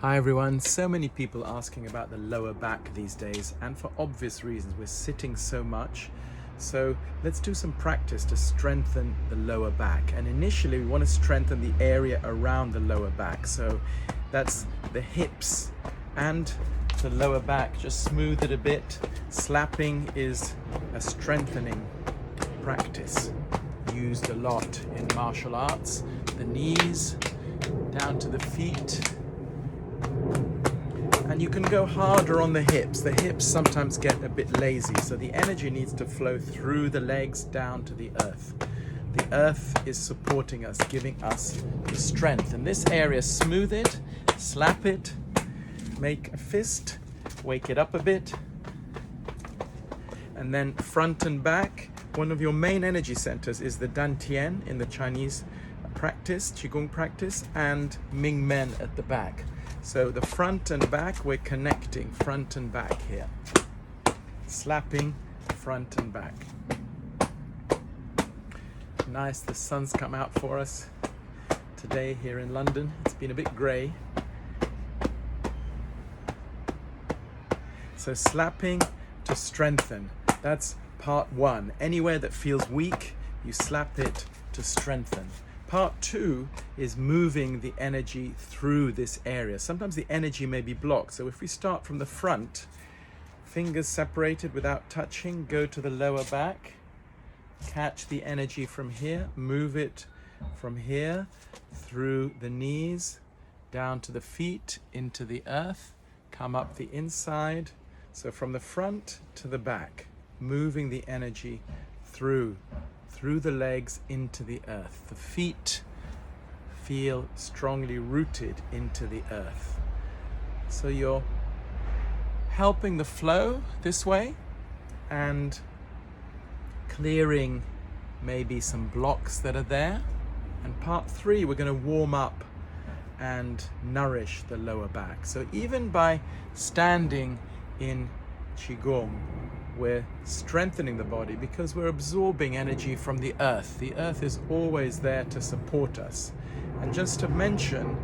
Hi everyone, so many people asking about the lower back these days, and for obvious reasons. We're sitting so much, so let's do some practice to strengthen the lower back. And initially we want to strengthen the area around the lower back, so that's the hips and the lower back. Just smooth it a bit. Slapping is a strengthening practice used a lot in martial arts. The knees down to the feet. And you can go harder on the hips. The hips sometimes get a bit lazy, so the energy needs to flow through the legs down to the earth. The earth is supporting us, giving us the strength. In this area, smooth it, slap it, make a fist, wake it up a bit. And then front and back. One of your main energy centers is the dantian in the Chinese practice, Qigong practice, and Ming Men at the back. So the front and back, we're connecting front and back here. Slapping front and back. Nice, the sun's come out for us today here in London. It's been a bit grey. So slapping to strengthen. That's part one. Anywhere that feels weak, you slap it to strengthen. Part two is moving the energy through this area. Sometimes the energy may be blocked. So if we start from the front, fingers separated without touching, go to the lower back, catch the energy from here, move it from here through the knees, down to the feet, into the earth, come up the inside. So from the front to the back, moving the energy through the legs into the earth. The feet feel strongly rooted into the earth. So you're helping the flow this way and clearing maybe some blocks that are there. And part three, we're going to warm up and nourish the lower back. So even by standing in Qigong, we're strengthening the body because we're absorbing energy from the earth. The earth is always there to support us. And just to mention,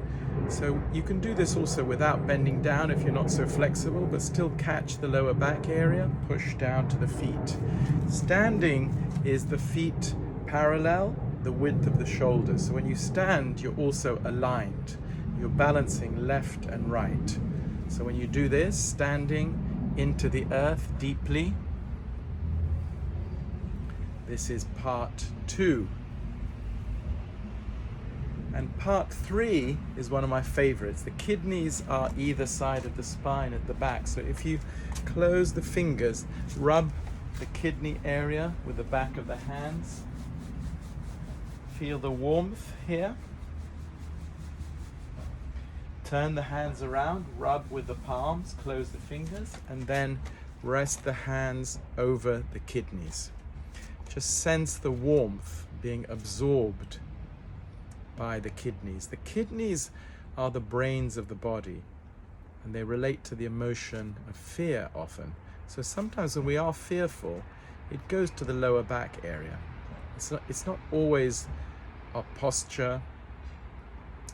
so you can do this also without bending down if you're not so flexible, but still catch the lower back area, push down to the feet. Standing is the feet parallel, the width of the shoulders. So when you stand, you're also aligned. You're balancing left and right. So when you do this, standing into the earth deeply. This is part two. And part three is one of my favorites. The kidneys are either side of the spine at the back. So if you close the fingers, rub the kidney area with the back of the hands. Feel the warmth here. Turn the hands around, rub with the palms, close the fingers, and then rest the hands over the kidneys. Just sense the warmth being absorbed by the kidneys. The kidneys are the brains of the body, and they relate to the emotion of fear often. So sometimes when we are fearful, it goes to the lower back area. It's not always our posture.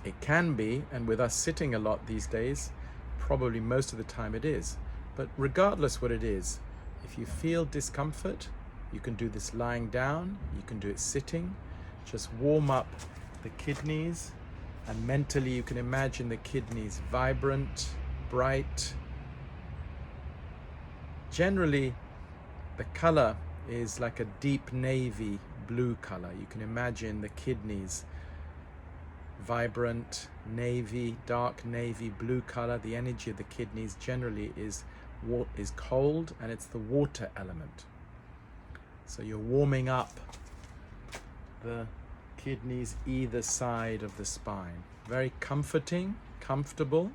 It can be, and with us sitting a lot these days, probably most of the time it is. But regardless what it is, if you feel discomfort, you can do this lying down, you can do it sitting. Just warm up the kidneys, and mentally you can imagine the kidneys vibrant, bright. Generally, the color is like a deep navy blue color. You can imagine the kidneys vibrant navy, dark navy blue color. The energy of the kidneys generally is cold, and it's the water element. So you're warming up the kidneys either side of the spine. Very comforting, comfortable.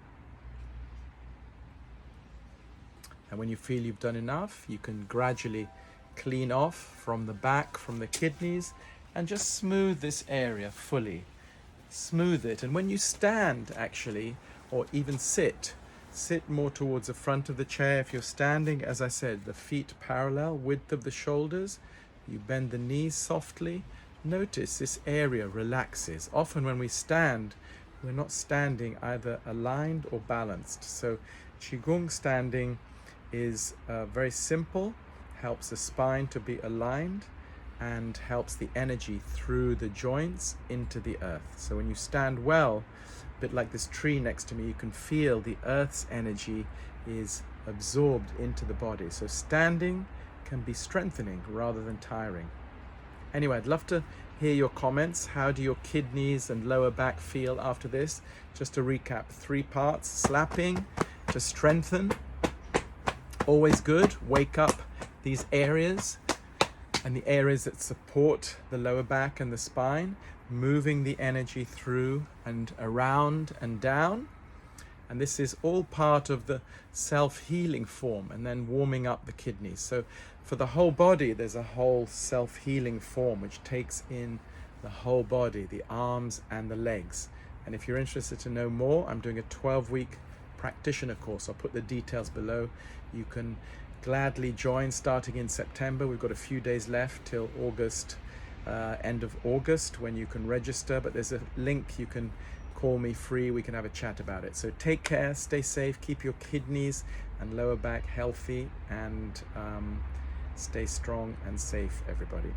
And when you feel you've done enough, you can gradually clean off from the back, from the kidneys, and just smooth this area fully. Smooth it. And when you stand, actually, or even sit more towards the front of the chair. If you're standing, as I said, the feet parallel, width of the shoulders. You bend the knees softly. Notice this area relaxes. Often when we stand, we're not standing either aligned or balanced. So Qigong standing is very simple, helps the spine to be aligned and helps the energy through the joints into the earth. So when you stand well, a bit like this tree next to me, you can feel the earth's energy is absorbed into the body. So standing can be strengthening rather than tiring. Anyway, I'd love to hear your comments. How do your kidneys and lower back feel after this? Just to recap, 3 parts: slapping to strengthen, always good, wake up these areas and the areas that support the lower back and the spine, moving the energy through and around and down. And this is all part of the self-healing form, and then warming up the kidneys. So for the whole body, there's a whole self-healing form which takes in the whole body, the arms and the legs. And if you're interested to know more, I'm doing a 12-week practitioner course. I'll put the details below. You can gladly join starting in September. We've got a few days left till August, end of August, when you can register, but there's a link. You can call me free, we can have a chat about it. So take care, stay safe, keep your kidneys and lower back healthy, and stay strong and safe, everybody.